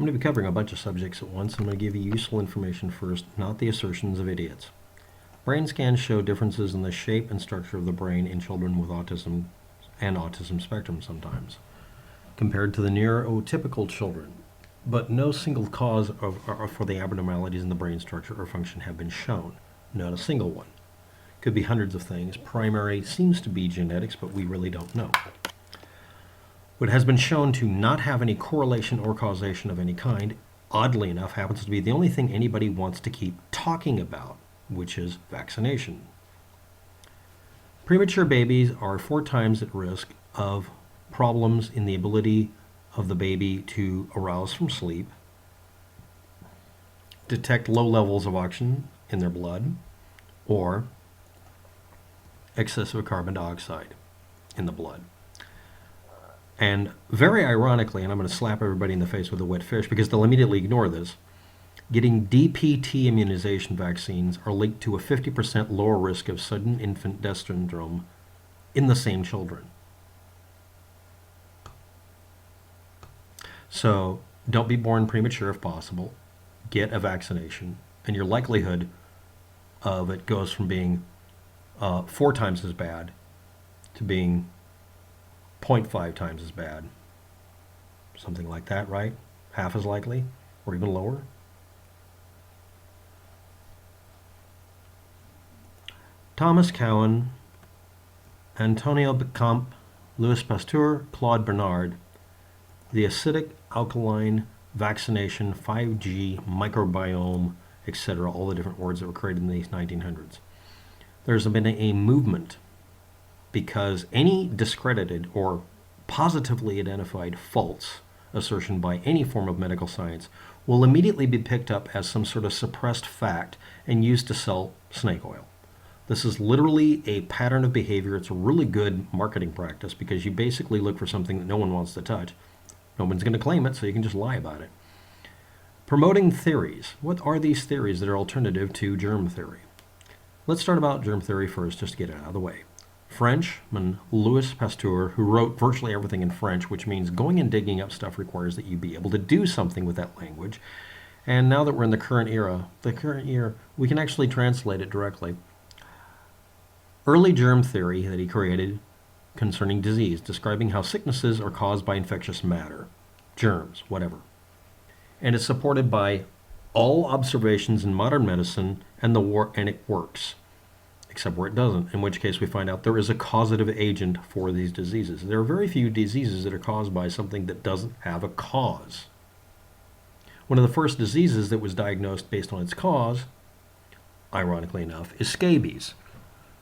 I'm going to be covering a bunch of subjects at once. I'm going to give you useful information first, not the assertions of idiots. Brain scans show differences in the shape and structure of the brain in children with autism and autism spectrum sometimes, compared to the neurotypical children. But no single cause for the abnormalities in the brain structure or function have been shown. Not a single one. Could be hundreds of things. Primary seems to be genetics, but we really don't know. What has been shown to not have any correlation or causation of any kind, oddly enough, happens to be the only thing anybody wants to keep talking about, which is vaccination. Premature babies are 4 times at risk of problems in the ability of the baby to arouse from sleep, detect low levels of oxygen in their blood, or excessive carbon dioxide in the blood. And very ironically, and I'm going to slap everybody in the face with a wet fish because they'll immediately ignore this, getting DPT immunization vaccines are linked to a 50% lower risk of sudden infant death syndrome in the same children. So don't be born premature if possible. Get a vaccination, and your likelihood of it goes from being 4 times as bad to being 0.5 times as bad. Something like that, right? Half as likely, or even lower. Thomas Cowan, Antonio Becamp, Louis Pasteur, Claude Bernard, the acidic alkaline vaccination, 5G, microbiome, etc., all the different words that were created in the 1900s. There's been a movement because any discredited or positively identified false assertion by any form of medical science will immediately be picked up as some sort of suppressed fact and used to sell snake oil. This is literally a pattern of behavior. It's a really good marketing practice because you basically look for something that no one wants to touch. No one's going to claim it, so you can just lie about it. Promoting theories. What are these theories that are alternative to germ theory? Let's start about germ theory first, just to get it out of the way. Frenchman Louis Pasteur, who wrote virtually everything in French, which means going and digging up stuff requires that you be able to do something with that language. And now that we're in the current era, we can actually translate it directly. Early germ theory that he created concerning disease, describing how sicknesses are caused by infectious matter, germs, whatever. And it's supported by all observations in modern medicine and it works, except where it doesn't, in which case we find out there is a causative agent for these diseases. There are very few diseases that are caused by something that doesn't have a cause. One of the first diseases that was diagnosed based on its cause, ironically enough, is scabies,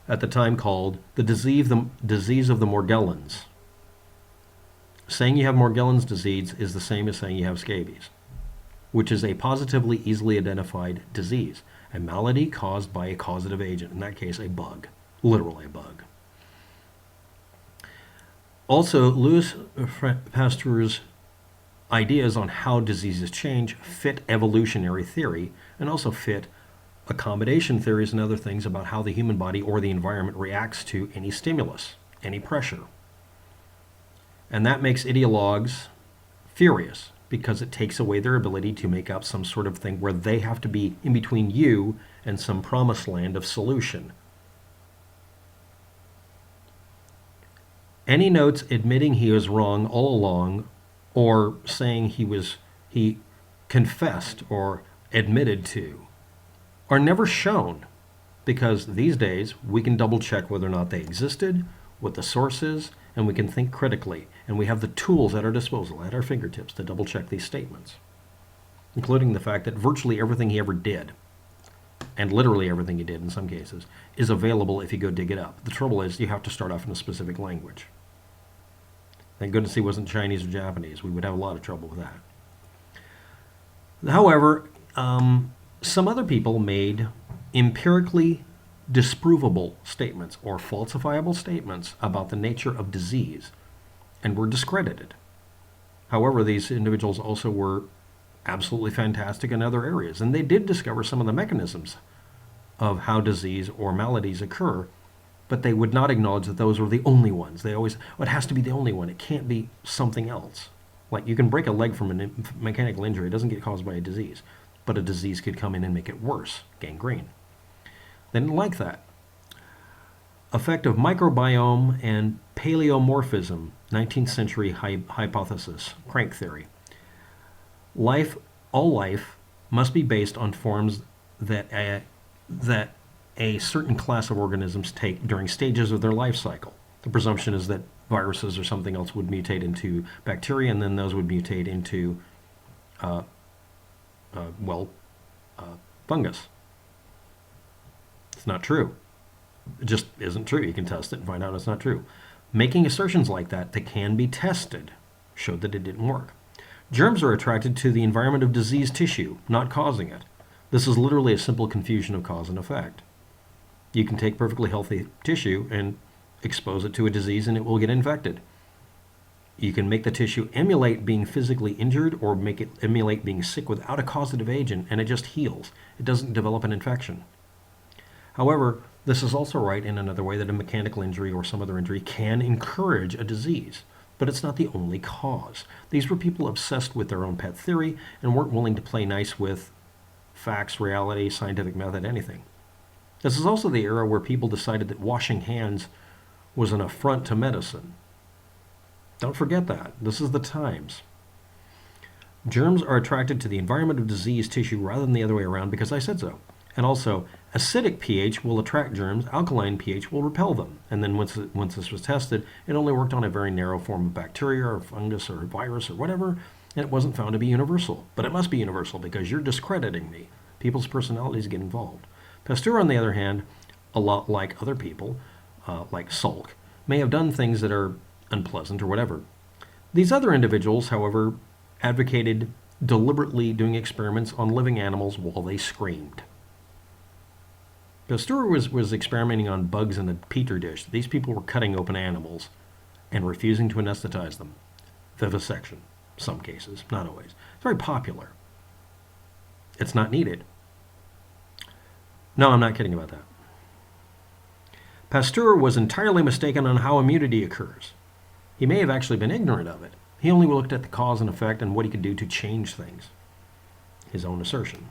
at the time called the disease of the Morgellons. Saying you have Morgellons disease is the same as saying you have scabies, which is a positively easily identified disease, a malady caused by a causative agent, in that case a bug, literally a bug. Also, Louis Pasteur's ideas on how diseases change fit evolutionary theory and also fit accommodation theories and other things about how the human body or the environment reacts to any stimulus, any pressure. And that makes ideologues furious because it takes away their ability to make up some sort of thing where they have to be in between you and some promised land of solution. Any notes admitting he was wrong all along or saying he confessed or admitted to are never shown because these days we can double check whether or not they existed, what the source is, and we can think critically. And we have the tools at our disposal, at our fingertips, to double check these statements, including the fact that virtually everything he ever did, and literally everything he did in some cases, is available if you go dig it up. The trouble is you have to start off in a specific language. Thank goodness he wasn't Chinese or Japanese. We would have a lot of trouble with that. However, some other people made empirically disprovable statements or falsifiable statements about the nature of disease and were discredited. However, these individuals also were absolutely fantastic in other areas, and they did discover some of the mechanisms of how disease or maladies occur, but they would not acknowledge that those were the only ones. They always, well, it has to be the only one. It can't be something else. Like, you can break a leg from a mechanical injury. It doesn't get caused by a disease. But a disease could come in and make it worse, gangrene. They didn't like that. Effect of microbiome and paleomorphism, 19th century hypothesis, crank theory. All life must be based on forms that a certain class of organisms take during stages of their life cycle. The presumption is that viruses or something else would mutate into bacteria, and then those would mutate into, fungus. It's not true. It just isn't true. You can test it and find out it's not true. Making assertions like that can be tested showed that it didn't work. Germs are attracted to the environment of diseased tissue, not causing it. This is literally a simple confusion of cause and effect. You can take perfectly healthy tissue and expose it to a disease and it will get infected. You can make the tissue emulate being physically injured or make it emulate being sick without a causative agent, and it just heals. It doesn't develop an infection. However, this is also right in another way, that a mechanical injury or some other injury can encourage a disease, but it's not the only cause. These were people obsessed with their own pet theory and weren't willing to play nice with facts, reality, scientific method, anything. This is also the era where people decided that washing hands was an affront to medicine. Don't forget that. This is the times. Germs are attracted to the environment of diseased tissue rather than the other way around because I said so. And also, acidic pH will attract germs, alkaline pH will repel them. And then once this was tested, it only worked on a very narrow form of bacteria or fungus or virus or whatever, and it wasn't found to be universal. But it must be universal because you're discrediting me. People's personalities get involved. Pasteur, on the other hand, a lot like other people, like Salk, may have done things that are unpleasant or whatever. These other individuals, however, advocated deliberately doing experiments on living animals while they screamed. Pasteur was experimenting on bugs in a petri dish. These people were cutting open animals and refusing to anesthetize them. Vivisection, some cases, not always. It's very popular. It's not needed. No, I'm not kidding about that. Pasteur was entirely mistaken on how immunity occurs. He may have actually been ignorant of it. He only looked at the cause and effect and what he could do to change things. His own assertion.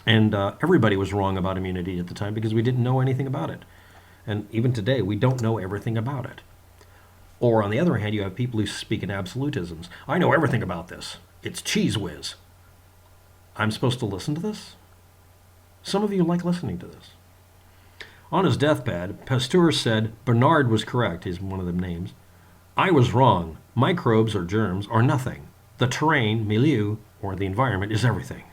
And everybody was wrong about immunity at the time because we didn't know anything about it. And even today, we don't know everything about it. Or on the other hand, you have people who speak in absolutisms. I know everything about this. It's cheese whiz. I'm supposed to listen to this? Some of you like listening to this. On his deathbed, Pasteur said Bernard was correct. He's one of the names. I was wrong. Microbes or germs are nothing. The terrain, milieu, or the environment is everything.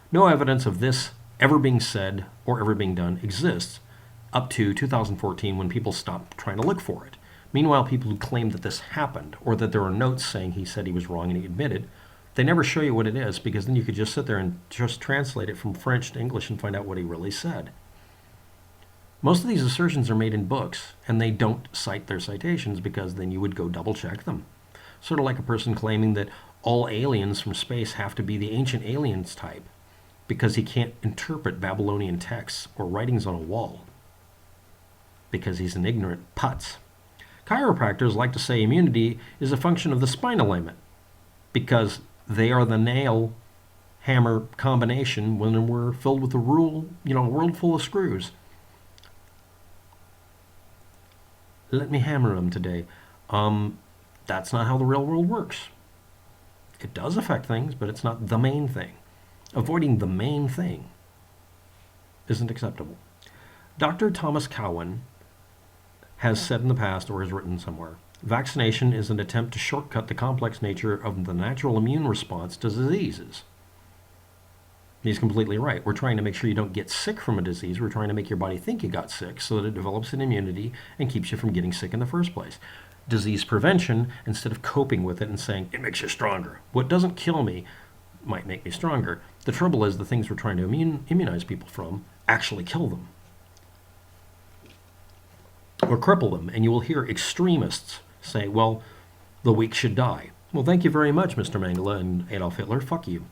No evidence of this ever being said or ever being done exists up to 2014 when people stopped trying to look for it. Meanwhile, people who claim that this happened or that there are notes saying he said he was wrong and he admitted, they never show you what it is because then you could just sit there and just translate it from French to English and find out what he really said. Most of these assertions are made in books and they don't cite their citations because then you would go double check them. Sort of like a person claiming that all aliens from space have to be the ancient aliens type because he can't interpret Babylonian texts or writings on a wall because he's an ignorant putz. Chiropractors like to say immunity is a function of the spine alignment because they are the nail hammer combination when we're filled with a world full of screws. Let me hammer them today. That's not how the real world works. It does affect things, but it's not the main thing. Avoiding the main thing isn't acceptable. Dr. Thomas Cowan has said in the past, or has written somewhere, vaccination is an attempt to shortcut the complex nature of the natural immune response to diseases. He's completely right. We're trying to make sure you don't get sick from a disease. We're trying to make your body think you got sick so that it develops an immunity and keeps you from getting sick in the first place. Disease prevention, instead of coping with it and saying, it makes you stronger. What doesn't kill me might make me stronger. The trouble is the things we're trying to immunize people from actually kill them or cripple them. And you will hear extremists say, well, the weak should die. Well, thank you very much, Mr. Mengele and Adolf Hitler. Fuck you.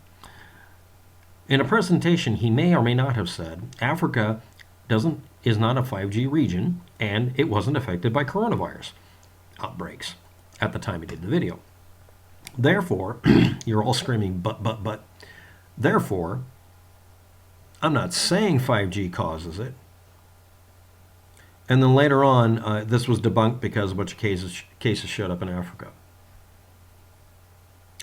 In a presentation, he may or may not have said, Africa is not a 5G region, and it wasn't affected by coronavirus outbreaks at the time he did the video. Therefore, you're all screaming, but. Therefore, I'm not saying 5G causes it. And then later on, this was debunked because a bunch of cases showed up in Africa.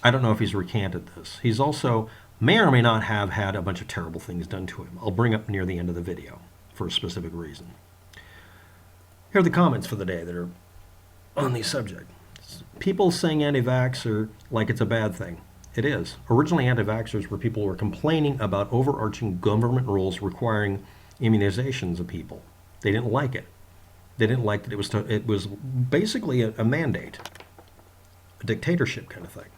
I don't know if he's recanted this. He's also may or may not have had a bunch of terrible things done to him. I'll bring up near the end of the video for a specific reason. Here are the comments for the day that are on the subject. People saying anti-vax are like it's a bad thing. It is. Originally, anti-vaxxers were people who were complaining about overarching government rules requiring immunizations of people. They didn't like it. They didn't like that it was basically a mandate, a dictatorship kind of thing.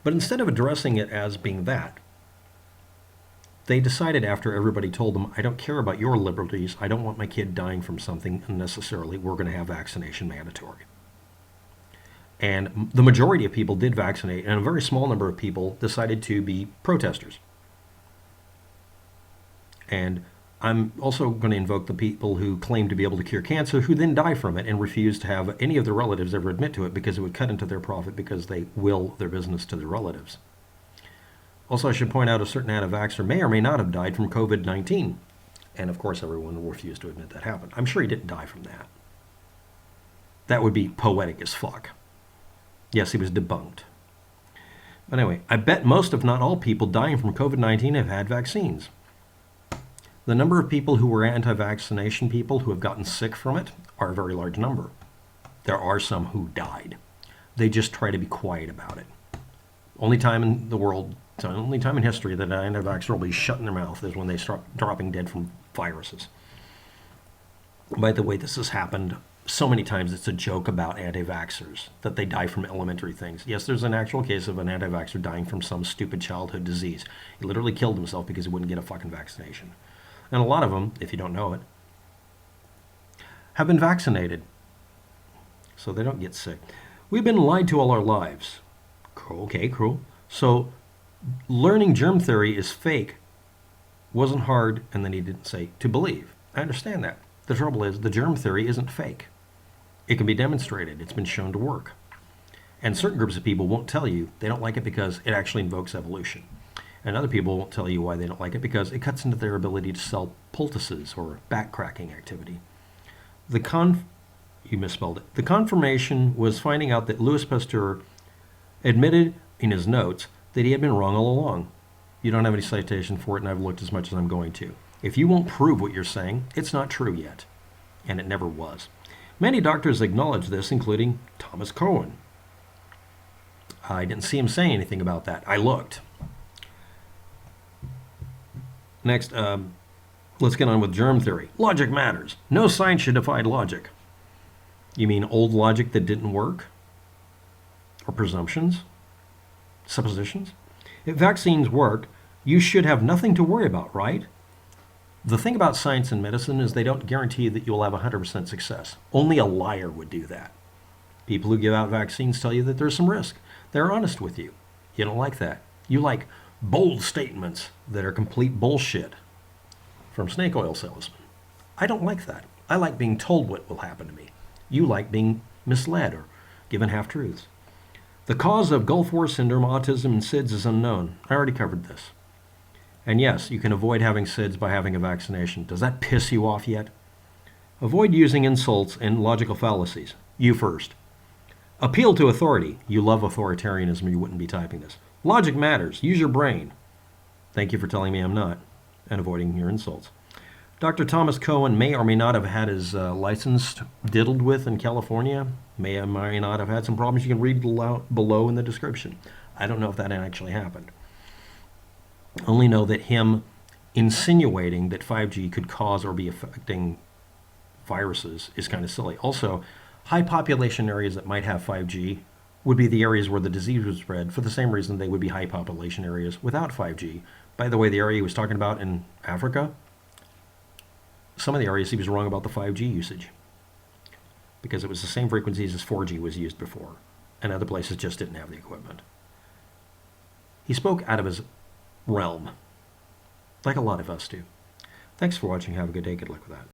But instead of addressing it as being that, they decided after everybody told them, I don't care about your liberties, I don't want my kid dying from something unnecessarily, we're going to have vaccination mandatory. And the majority of people did vaccinate, and a very small number of people decided to be protesters. And I'm also going to invoke the people who claim to be able to cure cancer, who then die from it and refuse to have any of their relatives ever admit to it because it would cut into their profit because they will their business to their relatives. Also, I should point out a certain anti-vaxxer may or may not have died from COVID-19. And of course, everyone will refuse to admit that happened. I'm sure he didn't die from that. That would be poetic as fuck. Yes, he was debunked. But anyway, I bet most, if not all, people dying from COVID-19 have had vaccines. The number of people who were anti-vaccination people who have gotten sick from it are a very large number. There are some who died. They just try to be quiet about it. Only time in the world, only time in history that an anti-vaxxer will be shutting their mouth is when they start dropping dead from viruses. By the way, this has happened so many times. It's a joke about anti-vaxxers, that they die from elementary things. Yes, there's an actual case of an anti-vaxxer dying from some stupid childhood disease. He literally killed himself because he wouldn't get a fucking vaccination. And a lot of them, if you don't know it, have been vaccinated, so they don't get sick. We've been lied to all our lives. Okay, cool. So learning germ theory is fake wasn't hard, and then he didn't say to believe. I understand that. The trouble is the germ theory isn't fake. It can be demonstrated. It's been shown to work. And certain groups of people won't tell you they don't like it because it actually invokes evolution. And other people won't tell you why they don't like it because it cuts into their ability to sell poultices or back-cracking activity. You misspelled it. The confirmation was finding out that Louis Pasteur admitted in his notes that he had been wrong all along. You don't have any citation for it, and I've looked as much as I'm going to. If you won't prove what you're saying, it's not true yet. And it never was. Many doctors acknowledge this, including Thomas Cohen. I didn't see him saying anything about that. I looked. Next, let's get on with germ theory. Logic matters. No science should defy logic. You mean old logic that didn't work? Or presumptions? Suppositions? If vaccines work, you should have nothing to worry about, right? The thing about science and medicine is they don't guarantee that you'll have 100% success. Only a liar would do that. People who give out vaccines tell you that there's some risk. They're honest with you. You don't like that. You like bold statements that are complete bullshit from snake oil salesmen. I don't like that. I like being told what will happen to me. You like being misled or given half-truths. The cause of Gulf War syndrome, autism, and SIDS is unknown. I already covered this. And yes, you can avoid having SIDS by having a vaccination. Does that piss you off yet? Avoid using insults and logical fallacies. You first. Appeal to authority. You love authoritarianism, you wouldn't be typing this. Logic matters. Use your brain. Thank you for telling me I'm not, and avoiding your insults. Dr. Thomas Cohen may or may not have had his license diddled with in California. May or may not have had some problems. You can read below in the description. I don't know if that actually happened. Only know that him insinuating that 5G could cause or be affecting viruses is kind of silly. Also, high population areas that might have 5G would be the areas where the disease would spread for the same reason they would be high population areas without 5G. By the way, the area he was talking about in Africa, some of the areas he was wrong about the 5G usage because it was the same frequencies as 4G was used before, and other places just didn't have the equipment. He spoke out of his realm, like a lot of us do. Thanks for watching. Have a good day. Good luck with that.